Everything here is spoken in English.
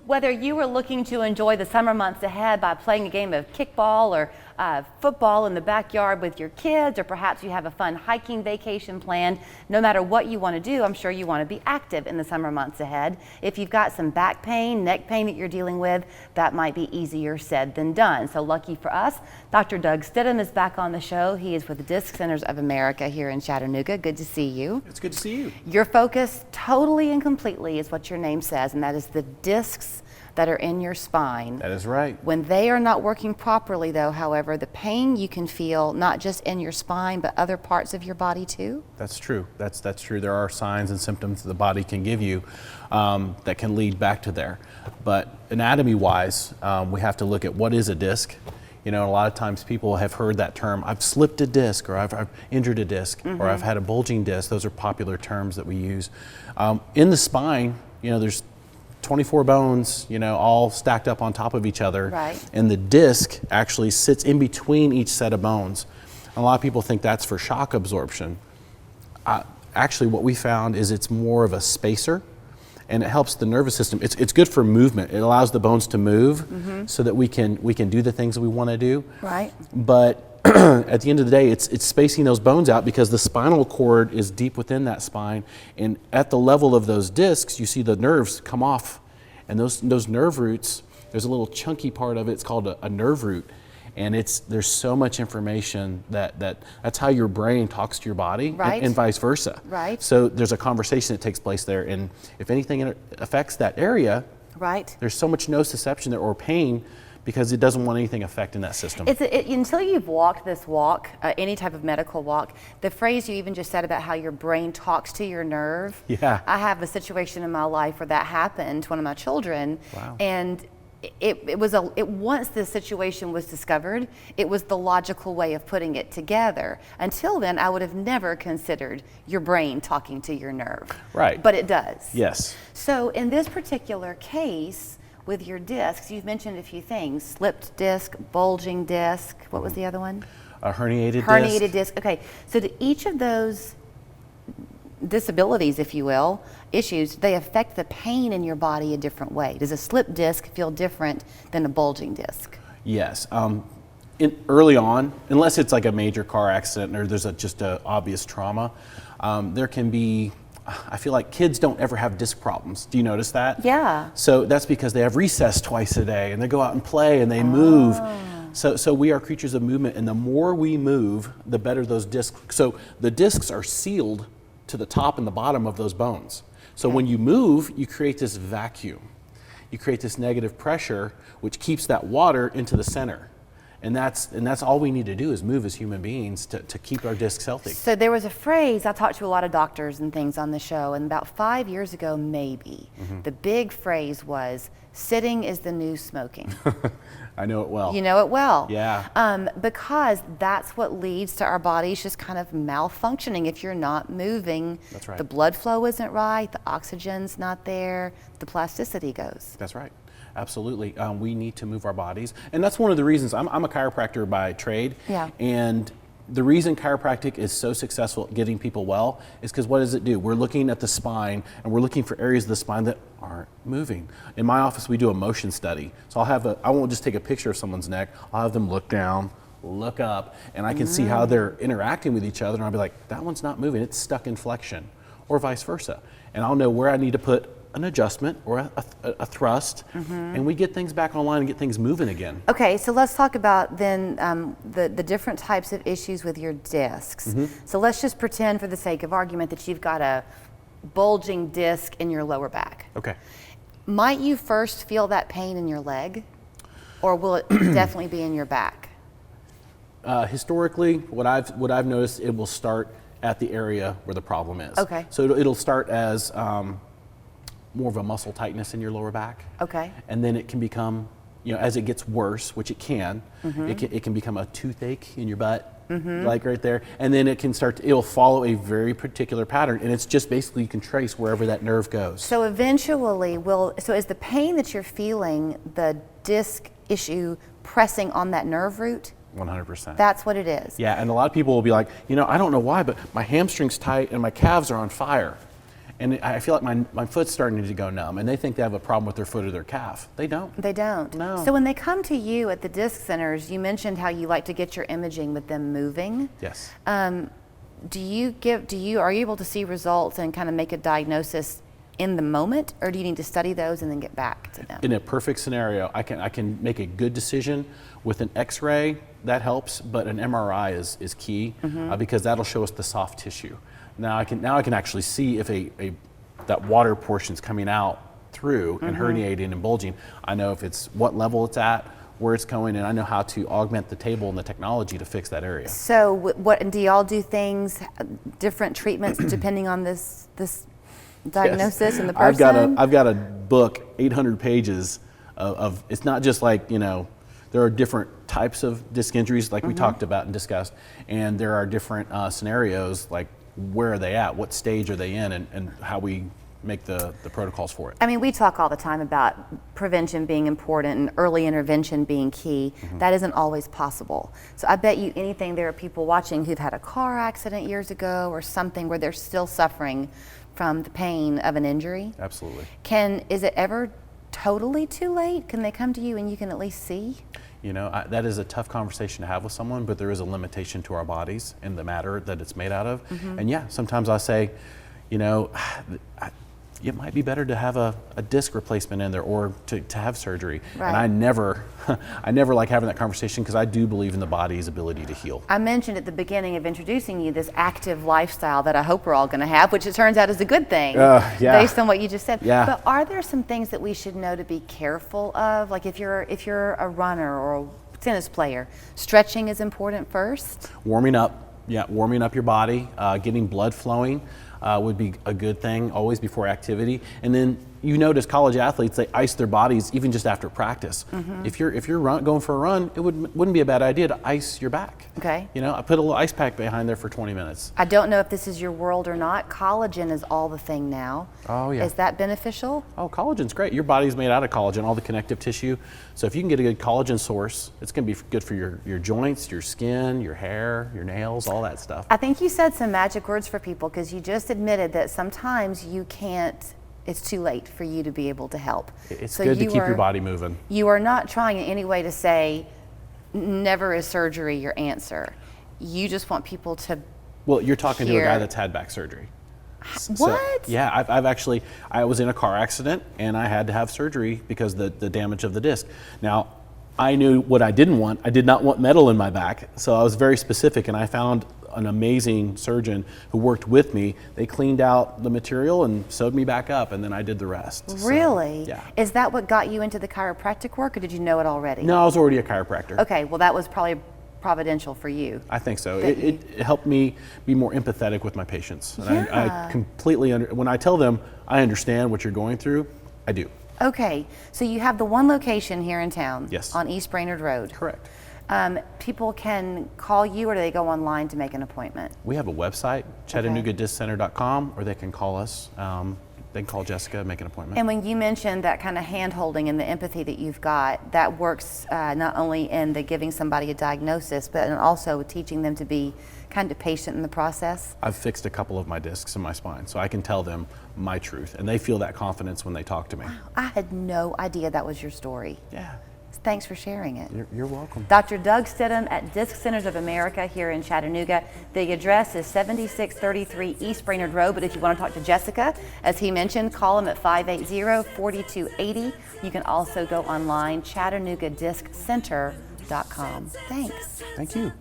Whether you are looking to enjoy the summer months ahead by playing a game of kickball or football in the backyard with your kids, or perhaps you have a fun hiking vacation planned, no matter what you want to do, I'm sure you want to be active in the summer months ahead. If you've got some back pain, neck pain that you're dealing with, that might be easier said than done. So lucky for us, Dr. Doug Stidham is back on the show. He is with the Disc Centers of America here in Chattanooga. Good to see you. It's good to see you. Your focus totally and completely is what your name says, and that is the discs that are in your spine. That is right. When they are not working properly, though, however, the pain you can feel not just in your spine, but other parts of your body too? That's true. That's true. There are signs and symptoms the body can give you that can lead back to there. But anatomy-wise, we have to look at what is a disc. You know, a lot of times people have heard that term, I've slipped a disc, or I've injured a disc, or I've had a bulging disc. Those are popular terms that we use. In the spine, you know, there's 24 bones, you know, all stacked up on top of each other. Right. And the disc actually sits in between each set of bones. A lot of people think that's for shock absorption. Actually, what we found is it's more of a spacer, and it helps the nervous system. It's good for movement. It allows the bones to move so that we can do the things that we want to do. Right. But at the end of the day, it's spacing those bones out because the spinal cord is deep within that spine, and at the level of those discs, you see the nerves come off, and those nerve roots, there's a little chunky part of it, it's called a nerve root, and there's so much information that's how your brain talks to your body, right, and vice versa. Right. So there's a conversation that takes place there, and if anything affects that area, right, there's so much nociception there or pain, because it doesn't want anything affecting that system. Until you've walked this walk, any type of medical walk, the phrase you even just said about how your brain talks to your nerve. Yeah. I have a situation in my life where that happened to one of my children. Wow. And once this situation was discovered, it was the logical way of putting it together. Until then, I would have never considered your brain talking to your nerve. Right. But it does. Yes. So in this particular case, with your discs, you've mentioned a few things: slipped disc, bulging disc. What was the other one? A herniated disc. Herniated disc. Okay, so do each of those disabilities, if you will, issues, they affect the pain in your body a different way. Does a slipped disc feel different than a bulging disc? Yes. Early on, unless it's like a major car accident or there's just an obvious trauma, there can be, I feel like kids don't ever have disc problems. Do you notice that? Yeah. So that's because they have recess twice a day and they go out and play and they move. So we are creatures of movement, and the more we move, the better those discs. So the discs are sealed to the top and the bottom of those bones. So when you move, you create this vacuum. You create this negative pressure, which keeps that water into the center. And that's all we need to do is move as human beings to keep our discs healthy. So there was a phrase, I talked to a lot of doctors and things on the show, and about 5 years ago, maybe, the big phrase was, sitting is the new smoking. I know it well. You know it well. Yeah. Because that's what leads to our bodies just kind of malfunctioning if you're not moving. That's right. The blood flow isn't right, the oxygen's not there, the plasticity goes. That's right. Absolutely. We need to move our bodies. And that's one of the reasons I'm a chiropractor by trade. Yeah. And the reason chiropractic is so successful at getting people well is because what does it do? We're looking at the spine, and we're looking for areas of the spine that aren't moving. In my office, we do a motion study. So I won't just take a picture of someone's neck. I'll have them look down, look up, and I can see how they're interacting with each other. And I'll be like, that one's not moving. It's stuck in flexion, or vice versa. And I'll know where I need to put an adjustment or a thrust, and we get things back online and get things moving again. Okay, so let's talk about then the different types of issues with your discs. So let's just pretend, for the sake of argument, that you've got a bulging disc in your lower back. Okay. Might you first feel that pain in your leg, or will it definitely be in your back? Historically, what I've noticed, it will start at the area where the problem is. Okay. So it'll start as more of a muscle tightness in your lower back. Okay. And then it can become, as it gets worse, which it can, it can become a toothache in your butt, like right there. And then it'll follow a very particular pattern, and it's just basically you can trace wherever that nerve goes. So eventually, so is the pain that you're feeling the disc issue pressing on that nerve root? 100%. That's what it is. Yeah, and a lot of people will be like, I don't know why, but my hamstring's tight and my calves are on fire. and I feel like my foot's starting to go numb, and they think they have a problem with their foot or their calf. They don't. They don't. No. So when they come to you at the disc centers, you mentioned how you like to get your imaging with them moving. Yes. Are you able to see results and kind of make a diagnosis in the moment, or do you need to study those and then get back to them? In a perfect scenario, I can make a good decision with an X-ray. That helps, but an MRI is key because that'll show us the soft tissue. Now I can actually see if that water portion's coming out through and herniating and bulging. I know if it's what level it's at, where it's going, and I know how to augment the table and the technology to fix that area. So what do y'all do things, different treatments depending on this diagnosis and the person? I've got a book, 800 pages of it's not just like, there are different types of disc injuries like we talked about and discussed, and there are different scenarios like where are they at, what stage are they in, and how we make the protocols for it. I mean, we talk all the time about prevention being important and early intervention being key. That isn't always possible. So I bet you anything there are people watching who've had a car accident years ago or something where they're still suffering from the pain of an injury. Absolutely. Is it ever totally too late? Can they come to you and you can at least see? That is a tough conversation to have with someone, but there is a limitation to our bodies and the matter that it's made out of. And yeah, sometimes I say, it might be better to have a disc replacement in there or to have surgery. Right. And I never like having that conversation because I do believe in the body's ability to heal. I mentioned at the beginning of introducing you this active lifestyle that I hope we're all going to have, which it turns out is a good thing based on what you just said. Yeah. But are there some things that we should know to be careful of? Like if you're a runner or a tennis player, stretching is important first? Warming up your body, getting blood flowing. Would be a good thing always before activity. And then notice college athletes, they ice their bodies even just after practice. If you're going for a run, it wouldn't be a bad idea to ice your back. Okay. I put a little ice pack behind there for 20 minutes. I don't know if this is your world or not. Collagen is all the thing now. Oh yeah. Is that beneficial? Oh, collagen's great. Your body's made out of collagen, all the connective tissue. So if you can get a good collagen source, it's going to be good for your joints, your skin, your hair, your nails, all that stuff. I think you said some magic words for people because you just admitted that sometimes it's too late for you to be able to help. It's good to keep your body moving. You are not trying in any way to say, never is surgery your answer. You just want people to Well, you're talking to a guy that's had back surgery. What? Yeah, I was in a car accident and I had to have surgery because the damage of the disc. Now, I knew what I didn't want. I did not want metal in my back. So I was very specific and I found an amazing surgeon who worked with me. They cleaned out the material and sewed me back up and then I did the rest. Really? So, yeah. Is that what got you into the chiropractic work or did you know it already? No, I was already a chiropractor. Okay, well that was probably providential for you. I think so. It helped me be more empathetic with my patients. And I completely, when I tell them I understand what you're going through, I do. Okay, so you have the one location here in town. Yes. On East Brainerd Road. Correct. People can call you or do they go online to make an appointment? We have a website, ChattanoogaDiscCenter.com, or they can call us. They can call Jessica, make an appointment. And when you mentioned that kind of hand-holding and the empathy that you've got, that works not only in the giving somebody a diagnosis, but in also teaching them to be kind of patient in the process? I've fixed a couple of my discs in my spine, so I can tell them my truth, and they feel that confidence when they talk to me. Wow, I had no idea that was your story. Yeah. Thanks for sharing it. You're welcome. Dr. Doug Stidham at Disc Centers of America here in Chattanooga. The address is 7633 East Brainerd Road, but if you want to talk to Jessica, as he mentioned, call him at 580-4280. You can also go online, ChattanoogaDiscCenter.com. Thanks. Thank you.